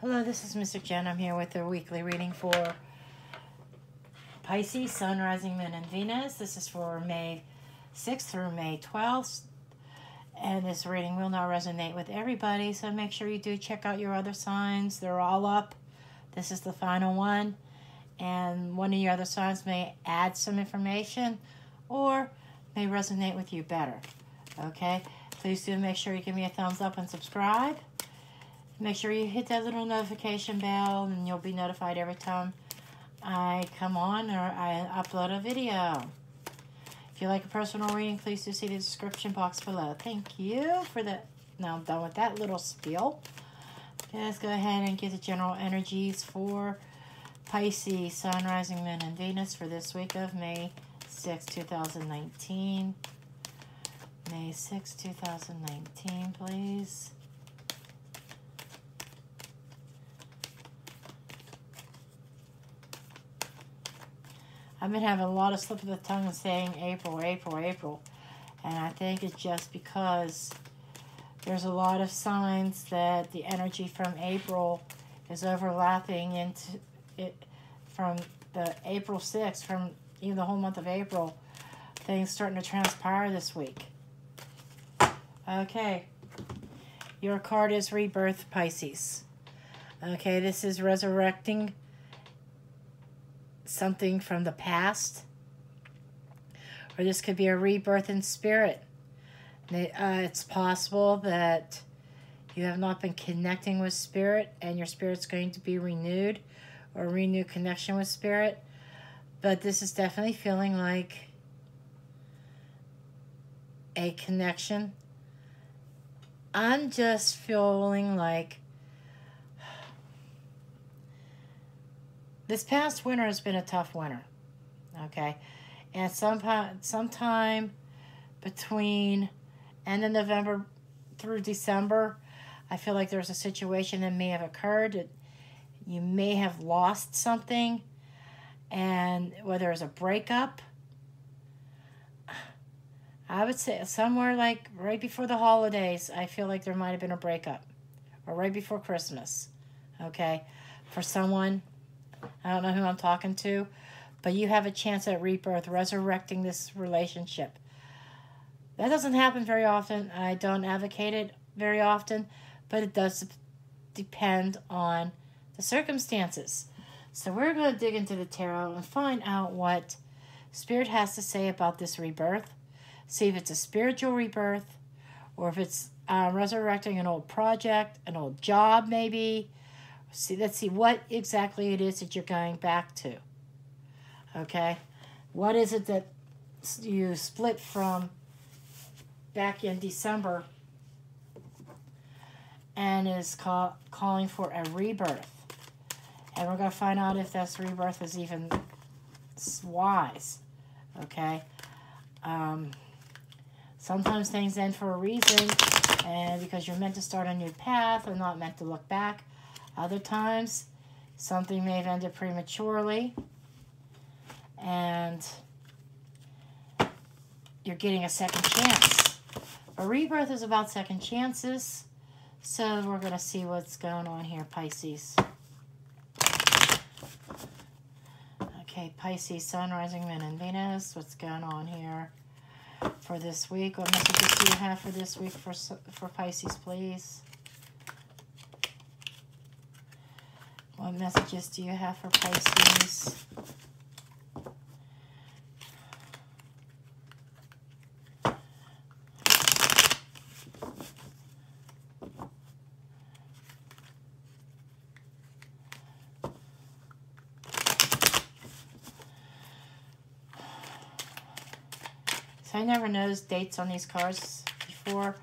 Hello, this is Mr. Jen. I'm here with a weekly reading for Pisces, Sun, Rising, Moon, and Venus. This is for May 6th through May 12th. And this reading will not resonate with everybody, so make sure you do check out your other signs. They're all up. This is the final one. And one of your other signs may add some information or may resonate with you better. Okay? Please do make sure you give me a thumbs up and subscribe. Make sure you hit that little notification bell and you'll be notified every time I come on or I upload a video. If you like a personal reading, please do see the description box below. Thank you for that. Now I'm done with that little spiel. Okay, let's go ahead and get the general energies for Pisces, Sun, Rising, Moon, and Venus for this week of May 6, 2019. May 6, 2019, please. I've been having a lot of slip of the tongue and saying April, April, April. And I think it's just because there's a lot of signs that the energy from April is overlapping into it from the April 6th, from even the whole month of April. Things starting to transpire this week. Okay. Your card is Rebirth, Pisces. Okay, this is resurrecting something from the past, or this could be a rebirth in spirit. It's possible that you have not been connecting with spirit and your spirit's going to be renewed or renewed connection with spirit, but this is definitely feeling like a connection. I'm just feeling like this past winter has been a tough winter, okay? And sometime between end of November through December, I feel like there's a situation that may have occurred. That you may have lost something, and whether it's a breakup, I would say somewhere like right before the holidays, I feel like there might have been a breakup, or right before Christmas, okay? For someone, I don't know who I'm talking to, but you have a chance at rebirth, resurrecting this relationship. That doesn't happen very often. I don't advocate it very often, but it does depend on the circumstances. So we're going to dig into the tarot and find out what Spirit has to say about this rebirth. See if it's a spiritual rebirth, or if it's resurrecting an old project, an old job maybe. Let's see what exactly it is that you're going back to. Okay? What is it that you split from back in December and is calling for a rebirth? And we're going to find out if this rebirth is even wise. Okay? Sometimes things end for a reason, and because you're meant to start a new path and not meant to look back. Other times, something may have ended prematurely, and you're getting a second chance. A rebirth is about second chances, so we're going to see what's going on here, Pisces. Okay, Pisces, Sun, Rising, Moon, and Venus. What's going on here for this week? What messages do you have for this week for Pisces, please? What messages do you have for Pisces? So I never noticed dates on these cards before,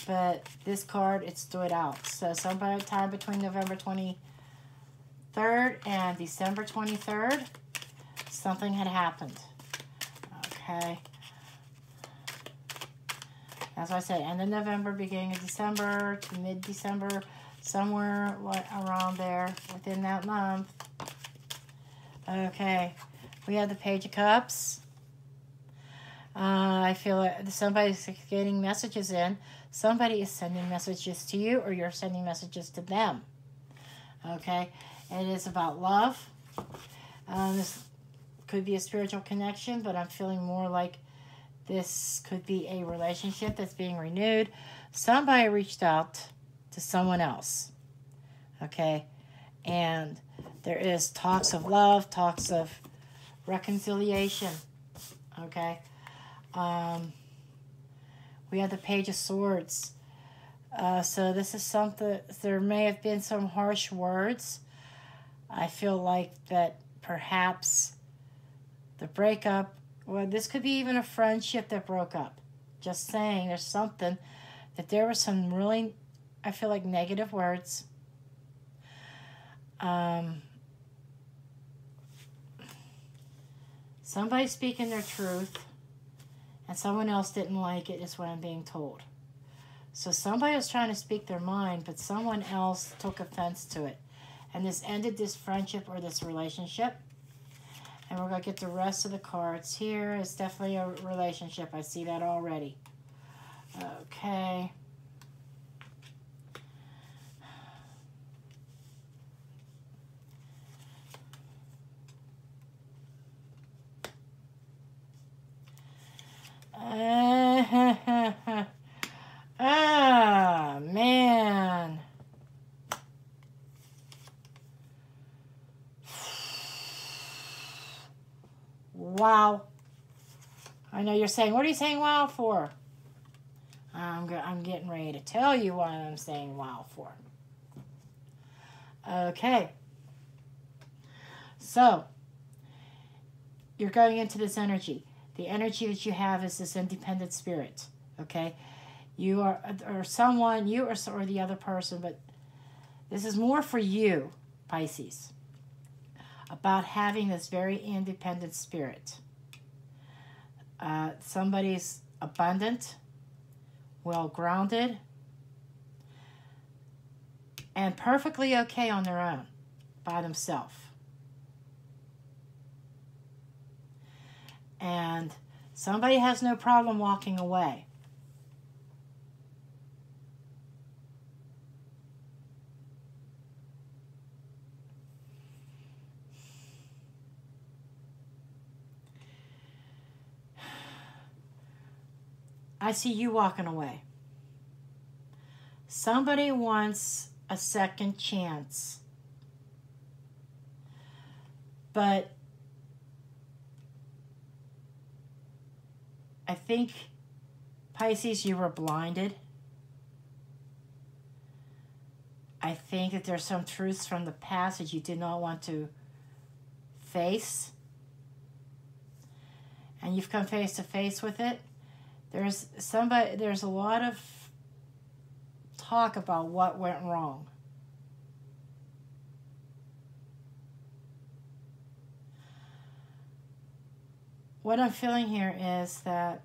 but this card, it stood out. So sometime between November 23rd and December 23rd, something had happened. Okay. As I said, end of November, beginning of December to mid-December, somewhere around there within that month. Okay. We have the Page of Cups. I feel like somebody's getting messages in. Somebody is sending messages to you, or you're sending messages to them. Okay? It is about love. This could be a spiritual connection, but I'm feeling more like this could be a relationship that's being renewed. Somebody reached out to someone else. Okay? And there is talks of love, talks of reconciliation. Okay? We have the Page of Swords. So this is something, there may have been some harsh words. I feel like that perhaps the breakup, well, this could be even a friendship that broke up. Just saying, there's something, that there were some really, I feel like, negative words. Somebody speaking their truth, and someone else didn't like it, is what I'm being told. So somebody was trying to speak their mind, but someone else took offense to it. And this ended this friendship or this relationship. And we're going to get the rest of the cards here. It's definitely a relationship. I see that already. Okay. Ah, man. Wow. I know you're saying, what are you saying wow for? I'm getting ready to tell you what I'm saying wow for. Okay. So, you're going into this energy. The energy that you have is this independent spirit. Okay? You are, or someone, you or the other person, but this is more for you, Pisces, about having this very independent spirit. Somebody's abundant, well-grounded, and perfectly okay on their own, by themselves. And somebody has no problem walking away. I see you walking away. Somebody wants a second chance. But I think, Pisces, you were blinded. I think that there's some truths from the past that you did not want to face. And you've come face to face with it. There's a lot of talk about what went wrong. What I'm feeling here is that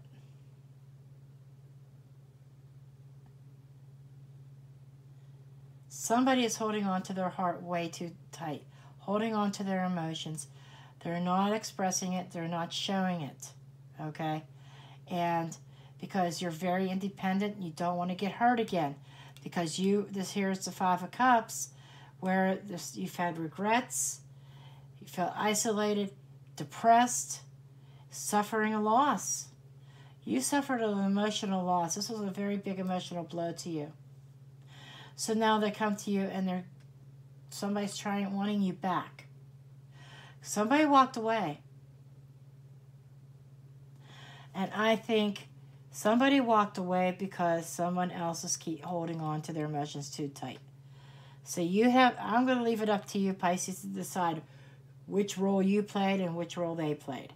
somebody is holding on to their heart way too tight, holding on to their emotions. They're not expressing it, they're not showing it, okay? And because you're very independent, you don't want to get hurt again. Because this here is the Five of Cups, where you've had regrets, you felt isolated, depressed, suffering a loss. You suffered an emotional loss. This was a very big emotional blow to you. So now they come to you and somebody's wanting you back. Somebody walked away. And I think somebody walked away because someone else is holding on to their emotions too tight. So I'm going to leave it up to you, Pisces, to decide which role you played and which role they played.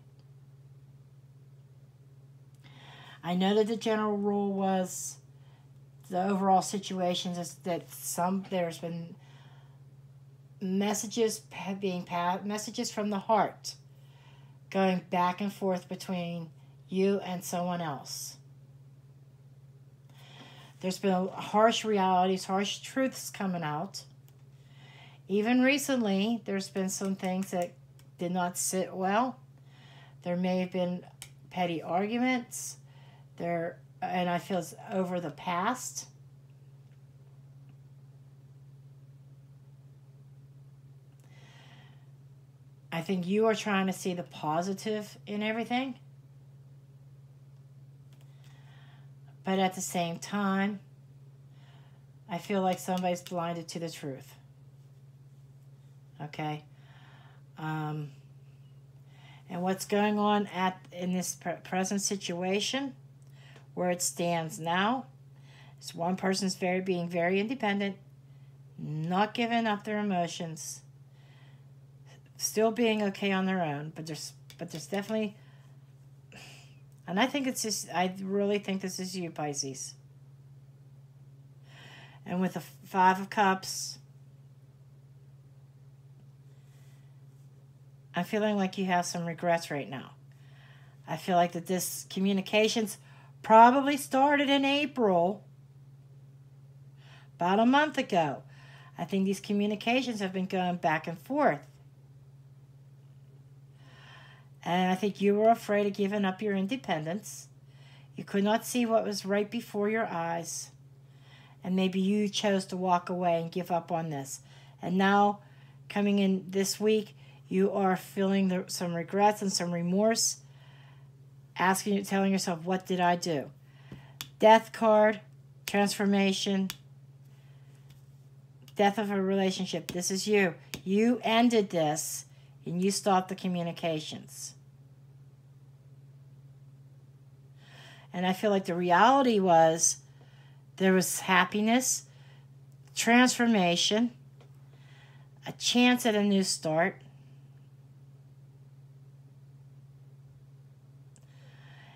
I know that the general rule was the overall situation is that there's been messages from the heart going back and forth between you and someone else. There's been harsh realities, harsh truths coming out. Even recently, there's been some things that did not sit well. There may have been petty arguments. And I feel it's over the past. I think you are trying to see the positive in everything. But at the same time, I feel like somebody's blinded to the truth. Okay? And what's going on in this present situation, where it stands now, is one person's being very independent, not giving up their emotions, still being okay on their own, but there's definitely, and I really think this is you, Pisces. And with the Five of Cups, I'm feeling like you have some regrets right now. I feel like that this communications probably started in April, about a month ago. I think these communications have been going back and forth. And I think you were afraid of giving up your independence. You could not see what was right before your eyes. And maybe you chose to walk away and give up on this. And now, coming in this week, you are feeling some regrets and some remorse. Telling yourself, what did I do? Death card, transformation, death of a relationship. This is you. You ended this, and you stopped the communications. And I feel like the reality was there was happiness, transformation, a chance at a new start.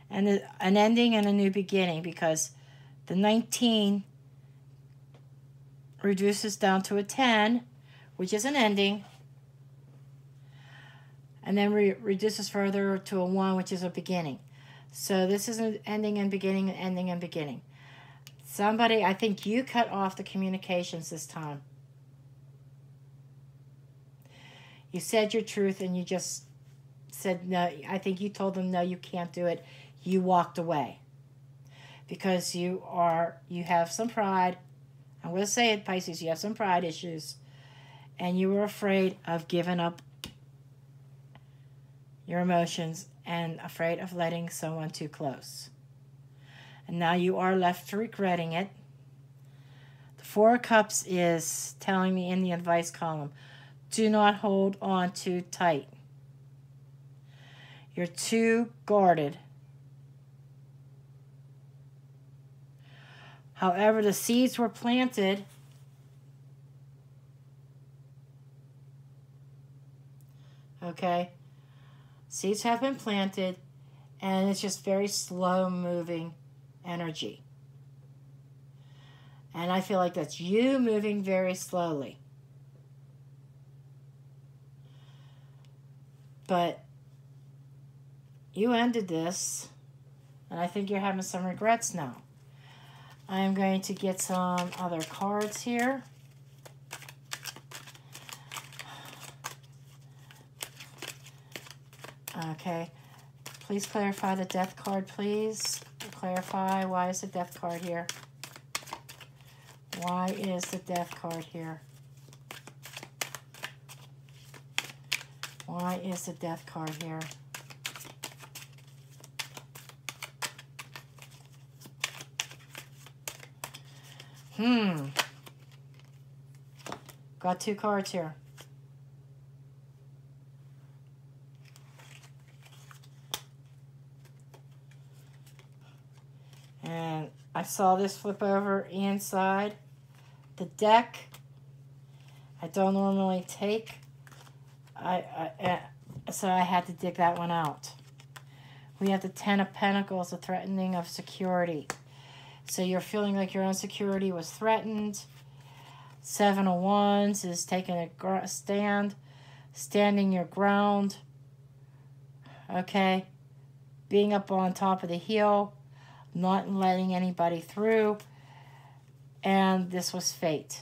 And an ending and a new beginning, because the 19 reduces down to a 10, which is an ending, and then reduces further to a 1, which is a beginning. So this is an ending and beginning, ending and beginning. Somebody, I think you cut off the communications this time. You said your truth and you just said no. I think you told them, no, you can't do it. You walked away because you have some pride. I'm going to say it, Pisces, you have some pride issues, and you were afraid of giving up your emotions and afraid of letting someone too close. And now you are left regretting it. The Four of Cups is telling me in the advice column, do not hold on too tight. You're too guarded. However, the seeds were planted. Okay? Seeds have been planted, and it's just very slow-moving energy. And I feel like that's you moving very slowly. But you ended this, and I think you're having some regrets now. I am going to get some other cards here. Okay. Please clarify the death card, please. Clarify, why is the death card here? Why is the death card here? Why is the death card here? Got two cards here. And I saw this flip over inside the deck. I don't normally take. So I had to dig that one out. We have the Ten of Pentacles, the threatening of security. So you're feeling like your own security was threatened. Seven of Wands is taking a stand, standing your ground. Okay, being up on top of the hill, not letting anybody through. And this was fate.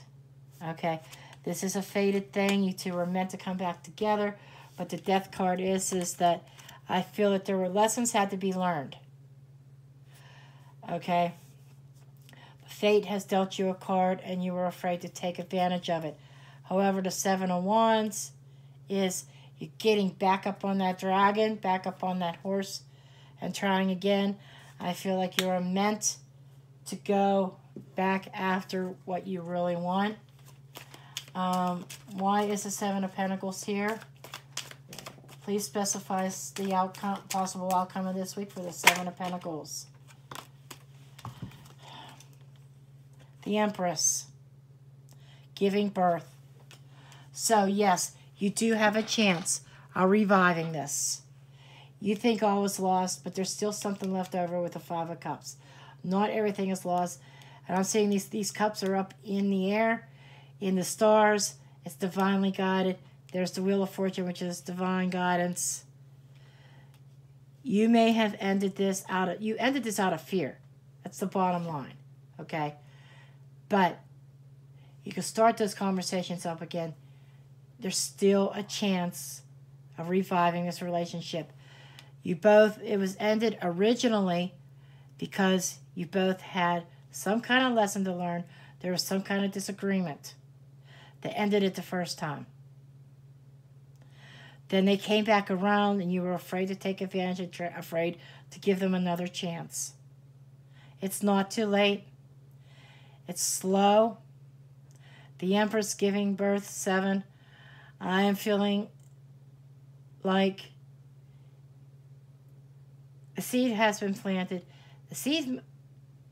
Okay, this is a fated thing. You two were meant to come back together. But the death card is that I feel that there were lessons had to be learned. Okay. Fate has dealt you a card and you were afraid to take advantage of it. However, the Seven of Wands is You're getting back up on that dragon, back up on that horse, and trying again. I feel like you are meant to go back after what you really want. Why is the Seven of Pentacles here? Please specify the outcome, possible outcome of this week for the Seven of Pentacles. The Empress. Giving birth. So, yes, you do have a chance of reviving this. You think all was lost, but there's still something left over with the Five of Cups. Not everything is lost. And I'm saying these cups are up in the air, in the stars. It's divinely guided. There's the Wheel of Fortune, which is divine guidance. You may have ended this out of fear. That's the bottom line. Okay? But you can start those conversations up again. There's still a chance of reviving this relationship. It was ended originally because you both had some kind of lesson to learn. There was some kind of disagreement that ended it the first time. Then they came back around and you were afraid to take advantage, afraid to give them another chance. It's not too late. It's slow. The Empress giving birth, 7. I am feeling like the seed has been planted. The seed,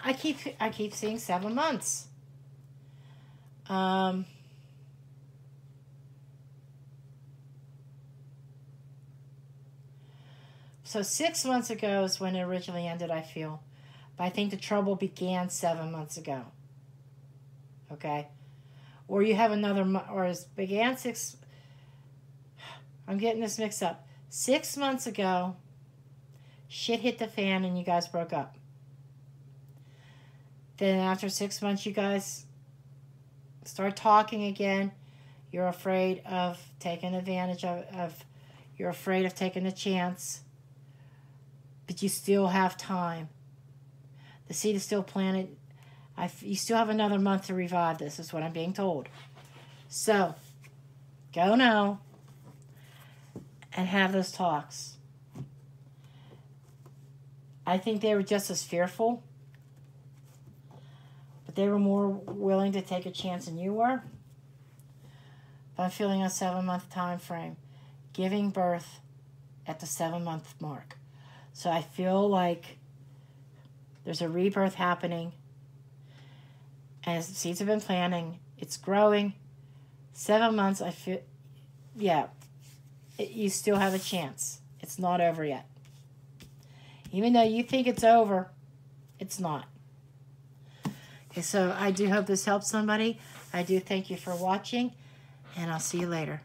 I keep seeing 7 months. So 6 months ago is when it originally ended, I feel. But I think the trouble began 7 months ago. Okay? Or you have another, or it began 6, I'm getting this mixed up. 6 months ago, shit hit the fan and you guys broke up. Then after 6 months, you guys start talking again. You're afraid of taking advantage of you're afraid of taking a chance. But you still have time. The seed is still planted. You still have another month to revive this, is what I'm being told. So, go now and have those talks. I think they were just as fearful, but they were more willing to take a chance than you were. But I'm feeling a 7-month time frame, giving birth at the 7-month mark. So I feel like there's a rebirth happening. As the seeds have been planting, it's growing. 7 months, I feel, yeah, you still have a chance. It's not over yet. Even though you think it's over, it's not. Okay, so I do hope this helps somebody. I do thank you for watching, and I'll see you later.